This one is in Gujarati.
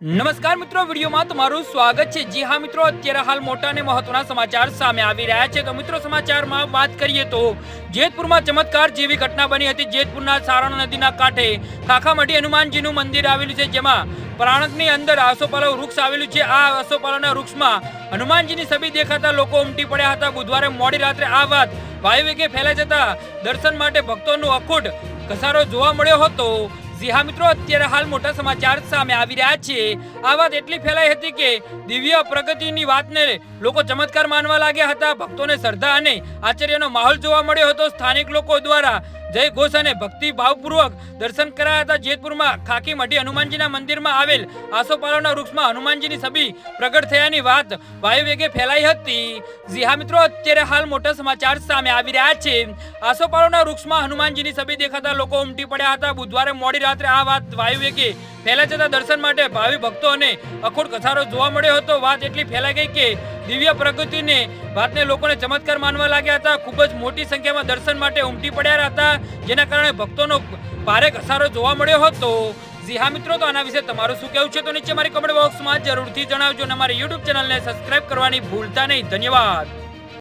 નમસ્કાર મિત્રો, વિડીયોમાં તમારું સ્વાગત છે। જી હા મિત્રો, અત્યારે હાલ મોટા અને મહત્વના સમાચાર સામે આવી રહ્યા છે। તો મિત્રો, સમાચારમાં વાત કરીએ તો જેતપુરમાં ચમત્કાર જેવી ઘટના બની હતી। જેતપુરના સારણ નદીના કાંઠે ખાખામઢી હનુમાનજીનું મંદિર આવેલું છે, જેમાં પ્રાંગણની અંદર આસોપાલવ વૃક્ષ આવેલું છે। આ આસોપાલવના વૃક્ષમાં હનુમાનજીની છબી દેખાતા લોકો ઉમટી પડ્યા હતા। બુધવારે મોડી રાત્રે આ વાત વાયુવેગે ફેલાઈ જતા દર્શન માટે ભક્તોનો અખૂટ ઘસારો જોવા મળ્યો હતો। જી હા મિત્રો, અત્યારે હાલ મોટા સમાચાર સામે આવી રહ્યા છે। આ વાત એટલી ફેલાઈ હતી કે દિવ્ય પ્રગતિની વાતને લોકો ચમત્કાર માનવા લાગ્યા હતા। ભક્તોને શ્રદ્ધા અને આશ્ચર્યનો માહોલ જોવા મળ્યો હતો। સ્થાનિક લોકો દ્વારા જય ઘોષ અને ભક્તિ ભાવપૂર્વક દર્શન કરાયા હતા। જેતપુરમાં ખાખીમઢી હનુમાનજીના મંદિરમાં આવેલ આસોપાલવના વૃક્ષમાં હનુમાનજીની છબી પ્રગટ થયાની વાત વાયુવેગે ફેલાઈ હતી। જી હા મિત્રો, અત્યારે હાલ મોટા સમાચાર સામે આવી રહ્યા છે। આસોપાલવના વૃક્ષમાં હનુમાનજીની છબી દેખાતા લોકો ઉમટી પડ્યા હતા। બુધવારે મોડી રાત્રે આ વાત વાયુવેગે ફેલાઈ જતા દર્શન માટે ભાવિ ભક્તો અને અખૂટ ઘસારો જોવા મળ્યો હતો। વાત એટલી ફેલાઈ ગઈ કે દિવ્ય પ્રગતિને વાતને લોકોને ચમત્કાર માનવા લાગ્યા હતા। ખૂબ જ મોટી સંખ્યામાં દર્શન માટે ઉમટી પડ્યા હતા, જેના કારણે ભક્તોનો ભારે ઘસારો જોવા મળ્યો હતો। જી હા મિત્રો, તો આના વિશે તમારું શું કહેવું છે તો નીચે મારી કમેન્ટ બોક્સમાં જરૂરથી જણાવજો અને અમારી યુટ્યુબ ચેનલને સબસ્ક્રાઇબ કરવાની ભૂલતા નહીં। ધન્યવાદ।